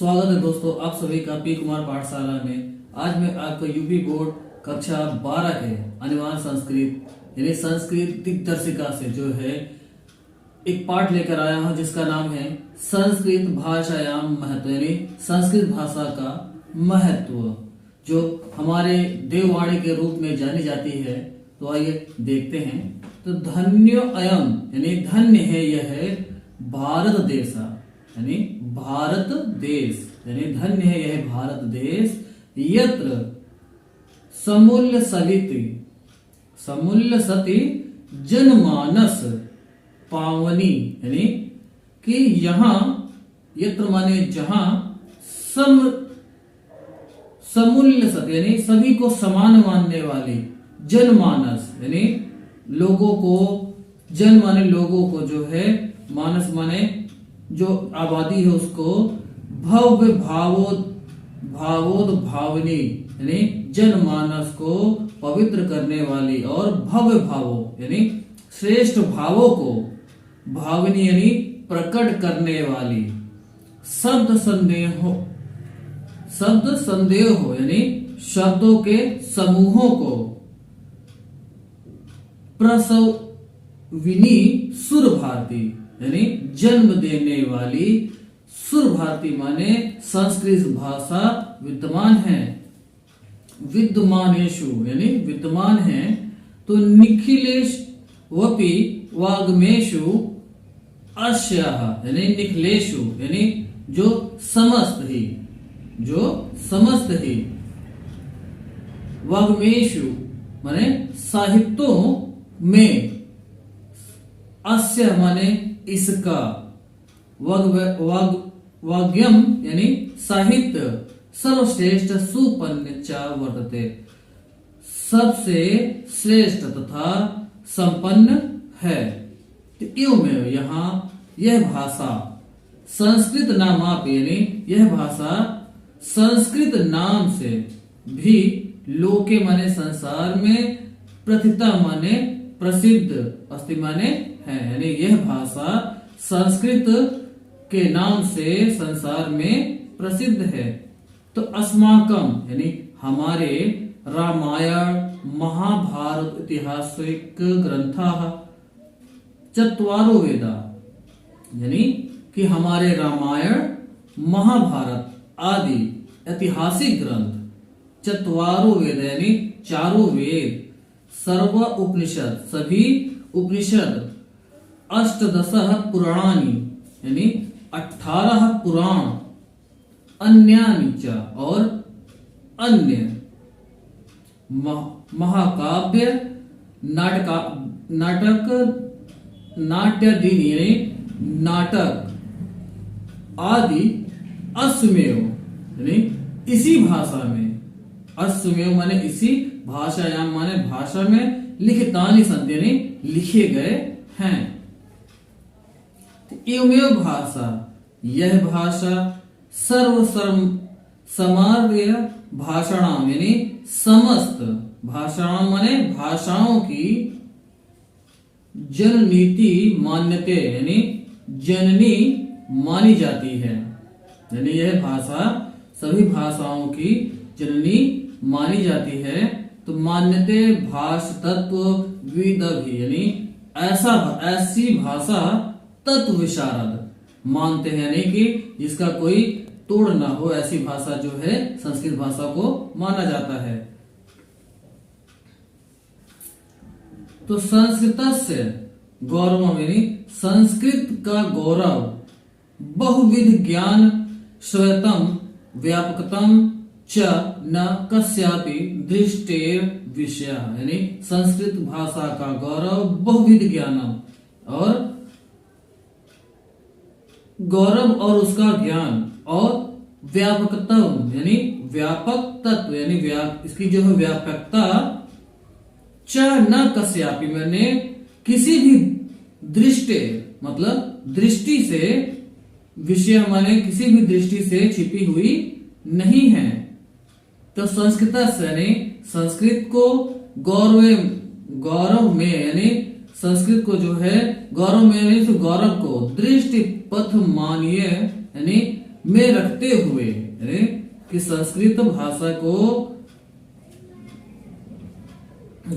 स्वागत है दोस्तों आप सभी का पी कुमार पाठशाला में। आज मैं आपको यूपी बोर्ड कक्षा 12 के अनिवार्य संस्कृत यानी संस्कृत दिग्दर्शिका से जो है एक पाठ लेकर आया हूं जिसका नाम है संस्कृत भाषायाम महत्व यानी संस्कृत भाषा का महत्व, जो हमारे देववाणी के रूप में जानी जाती है। तो आइए देखते हैं। तो धन्यो अयम यानी धन्य है यह भारत देश यानी भारत देश यानी धन्य है यह भारत देश यत्र समूल्य सती जनमानस पावनी यानी कि यहाँ यत्र माने जहां समूल्य सती यानी सभी को समान मानने वाली जनमानस यानी लोगों को, जन माने लोगों को जो है, मानस माने जो आबादी है उसको, भव्य भावोद भावनी यानी जनमानस को पवित्र करने वाली और भव्य भावों यानी श्रेष्ठ भावों को भावनी यानी प्रकट करने वाली शब्द संदेह हो यानी शब्दों के समूहों को प्रसविनी सुर भारती यानी जन्म देने वाली सुर भारती माने संस्कृत भाषा विद्यमान है, विद्यमानेशु यानी विद्यमान है। तो निखिलेश वपि वाग्मेशु अश्याह यानी निखिलेशु यानी जो समस्त ही वाग्मेशु माने साहित्यों में, अस्य माने इसका, वाग्यम यानी साहित्य सर्वश्रेष्ठ सुपन्न च वर्तते सबसे श्रेष्ठ तथा संपन्न है। एवं यहाँ यह भाषा संस्कृत नामाप यानी यह भाषा संस्कृत नाम से भी लोके माने संसार में, प्रथिता माने प्रसिद्ध, अस्ति माने है यानी यह भाषा संस्कृत के नाम से संसार में प्रसिद्ध है। तो अस्माकम यानी हमारे रामायण महाभारत ऐतिहासिक ग्रंथा चत्वारो वेदा यानी कि हमारे रामायण महाभारत आदि ऐतिहासिक ग्रंथ, चत्वारो वेद यानी चारों वेद, सर्व उपनिषद सभी उपनिषद, अष्टदश पुराणानि यानी 18 पुराण, अन्यानि च और अन्य, महाकाव्य नाट्यादीनि यानी नाटक आदि अश्वमेव यानी इसी भाषा में, अश्वमेव माने इसी, भाषायाम माने भाषा में, लिखितानि सन्ति यानी लिखे गए हैं। एवमेव भाषा यह भाषा समार्य भाषाणाम यानी समस्त भाषाओं माने भाषाओं की जननीति मान्यते यानी जननी मानी जाती है। यानी यह भाषा सभी भाषाओं की जननी मानी जाती है। तो मान्यते भाष तत्व विदभि यानी ऐसी भाषा तत्व विशारद मानते हैं यानी कि जिसका कोई तोड़ ना हो, ऐसी भाषा जो है संस्कृत भाषा को माना जाता है। तो संस्कृतस्य गौरव यानी संस्कृत का गौरव, बहुविध ज्ञान श्वेतम व्यापकतम च न कस्यापि दृष्टेर विषय यानी संस्कृत भाषा का गौरव, बहुविध ज्ञानम और गौरव और उसका ज्ञान, और व्यापकतम यानी व्यापक तत्व यानी इसकी जो है व्यापकता, च न कस्यापि मैंने किसी भी दृष्टि मतलब दृष्टि से, विषय माने किसी भी दृष्टि से छिपी हुई नहीं है। तो संस्कृत यानी संस्कृत को गौरव में यानी संस्कृत को जो है गौरव में यानी गौरव को दृष्टि पथ मानिए यानी में रखते हुए, यानी कि संस्कृत भाषा को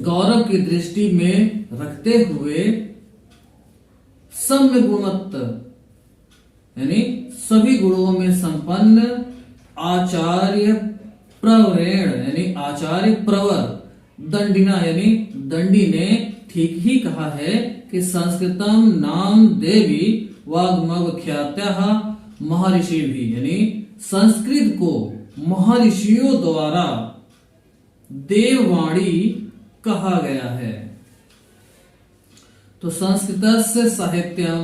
गौरव की दृष्टि में रखते हुए सम्य गुणवत्त, यानी सभी गुणों में संपन्न आचार्य प्रवरेण, यानी आचार्य प्रवर दंडिना, यानी दंडी ने ठीक ही कहा है कि संस्कृतम नाम देवी वाग्मख्यात्याः महर्षि भी, यानी संस्कृत को महर्षियों द्वारा देववाणी कहा गया है। तो संस्कृतस्य साहित्यम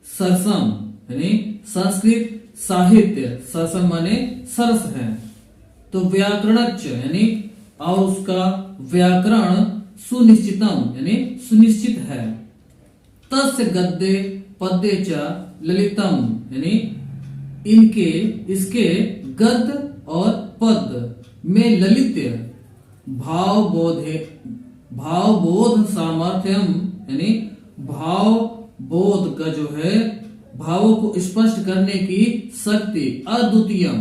सरसम, यानी संस्कृत साहित्य, सरसम माने सरस है। तो व्याकरणच, यानी और उसका व्याकरण सुनिश्चितम, यानी सुनिश्चित है। तस्य गद्य पद्य च ललितम, यानी इसके गद्य और पद में ललित्य भावबोध सामर्थ्यम, यानी भाव बोध का जो है भावों को स्पष्ट करने की शक्ति अद्वितीयम,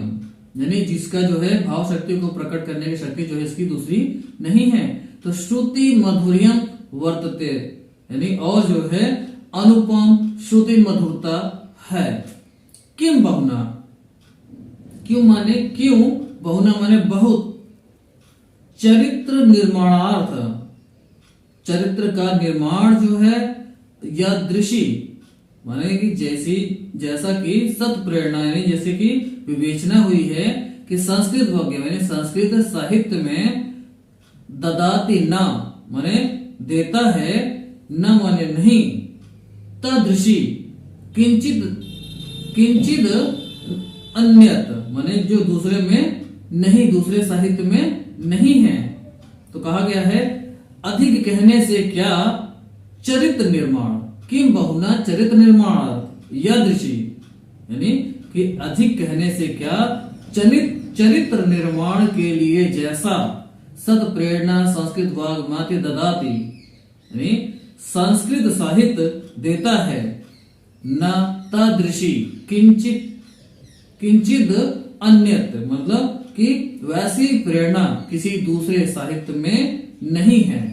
यानी जिसका जो है भाव शक्ति को प्रकट करने की शक्ति जो है इसकी दूसरी नहीं है। तो श्रुति मधुर्यम वर्तते, यानी और जो है अनुपम श्रुति मधुरता है। किम बहुना, क्यों माने क्यों, बहुना माने बहुत। चरित्र निर्माणार्थ, चरित्र का निर्माण जो है यादृशी, माने कि जैसा कि सत प्रेरणा, यानी जैसे कि विवेचना हुई है कि संस्कृत भाग्य, यानी संस्कृत साहित्य में ददाति न माने देता है, न माने नहीं, तदृशी किंचित अन्यत, माने जो दूसरे में नहीं, दूसरे साहित्य में नहीं है। तो कहा गया है अधिक कहने से क्या चरित्र निर्माण, किम बहुना चरित्र निर्माण यादृशी, यानी कि अधिक कहने से क्या चरित्र निर्माण के लिए जैसा सत प्रेरणा संस्कृत वाग्माति ददाति, यानी संस्कृत साहित्य देता है, न तादृशी किंचित अन्यत, मतलब कि वैसी प्रेरणा किसी दूसरे साहित्य में नहीं है।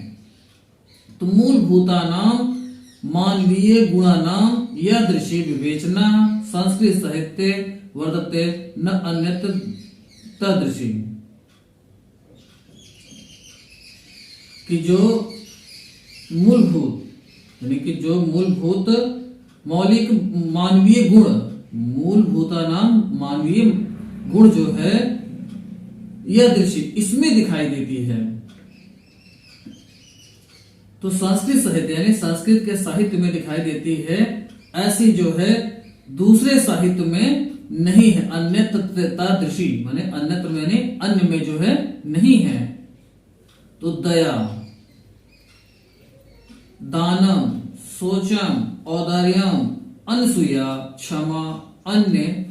तो मूलभूतानाम मानवीय गुणानाम यादृशी विवेचना संस्कृत साहित्य वर्तते न अन्यत तदृशी, कि जो मूलभूत, यानी कि जो मूलभूत मौलिक मानवीय गुण, मूलभूतानाम मानवीय गुण जो है यह दृष्टि इसमें दिखाई देती है। तो संस्कृत साहित्य, यानी संस्कृत के साहित्य में दिखाई देती है, ऐसी जो है दूसरे साहित्य में नहीं है। अन्यथा दृषि माने अन्यत्र माने अन्य में जो है नहीं है। तो दया, दानम, शोचम, औदार्यम, अनसूया, क्षमा, अन्य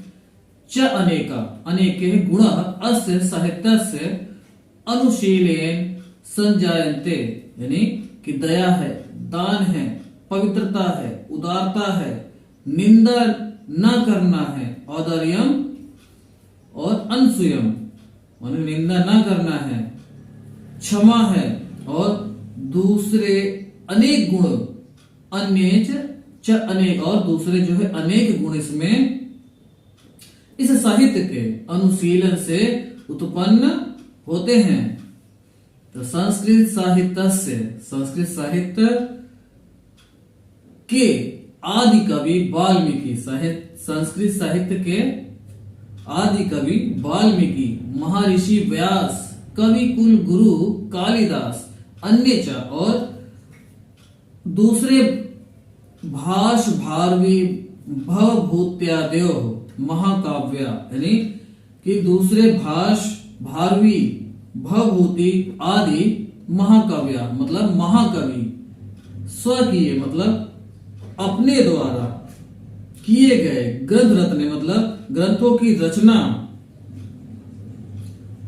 च अनेका अनेके गुण अस्य साहित्यस्य अनुशीलेन संजायन्ते, यानी कि दया है, दान है, पवित्रता है, उदारता है, निंदा न करना है, औदार्यम और अनसूयम माने निंदा न करना है, क्षमा है और दूसरे अनेक गुण, अन्य च अनेक और दूसरे जो है अनेक गुण इसमें इस साहित्य के अनुशीलन से उत्पन्न होते हैं। तो संस्कृत साहित्य के आदि कवि वाल्मीकि, संस्कृत साहित्य के आदि कवि वाल्मीकि, महर्षि व्यास, कवि कुल गुरु कालिदास, अन्य च और दूसरे भाष भारवी भवभूत्यादयो महाकाव्य, यानी कि दूसरे भाष भारवी भवभूति आदि महाकाव्य मतलब महाकवि स्वकीय मतलब अपने द्वारा किए गए ग्रंथ रत्ने मतलब ग्रंथों की रचना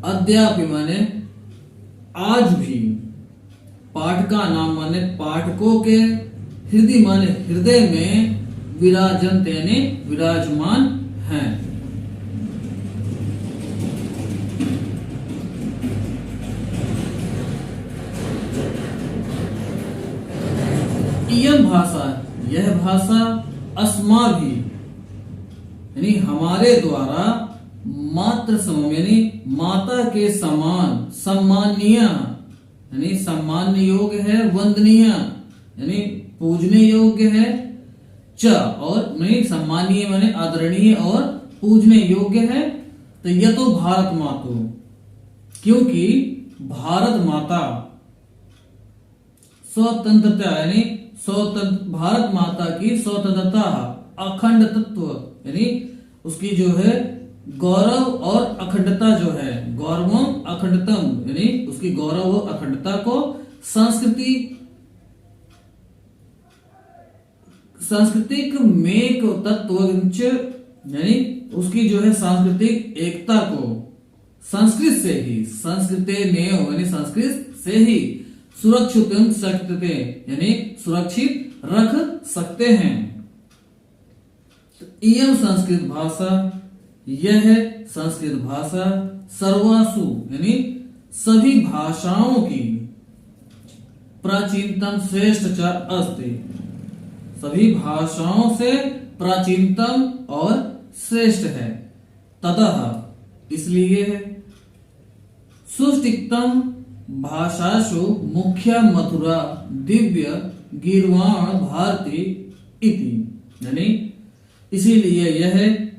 अद्यापि माने आज भी, पाठका नाम माने पाठकों के, हृदय माने हृदय में, विराजंत यानी विराजमान हैं। इयं भाषा, यह भाषा अस्माभिः यानी हमारे द्वारा मात्र समम यानी माता के समान सम्मानीय यानी सम्मान्य योग्य है, वंदनीय यानी पूजने योग्य है, च और नहीं सम्मानीय माने आदरणीय और पूजने योग्य है। तो यह तो भारत मातु, क्योंकि भारत माता स्वतंत्रता यानी स्वतंत्र भारत माता की स्वतंत्रता, अखंड तत्व यानी उसकी जो है गौरव और अखंडता जो है, गौरवम अखंडतम यानी उसकी गौरव और अखंडता को सांस्कृतिक मेक तत्व यानी उसकी जो है सांस्कृतिक एकता को संस्कृत से ही, संस्कृते नेव यानी संस्कृत से ही सुरक्षित सकते यानी सुरक्षित रख सकते हैं। इयं संस्कृत भाषा, यह है संस्कृत भाषा सर्वासु यानी सभी भाषाओं की प्राचीनतम श्रेष्ठ च अस्ति, सभी भाषाओं से प्राचीनतम और श्रेष्ठ है। ततः इसलिए सुष्टितम भाषासु मुख्य मथुरा दिव्य गीर्वाण भारती इति यानी इसीलिए यह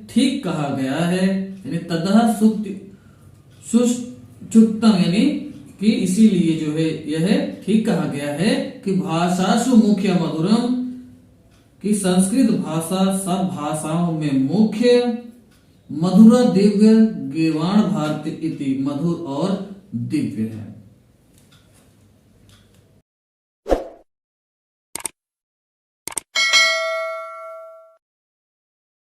ठीक कहा गया है, यानी ततः सुष्टुतम यानी कि इसीलिए जो है यह ठीक कहा गया है कि भाषासु मुख्य मधुरम कि संस्कृत भाषा सब भाषाओं में मुख्य, मधुर दिव्य गीर्वाण भारती इति मधुर और दिव्य है।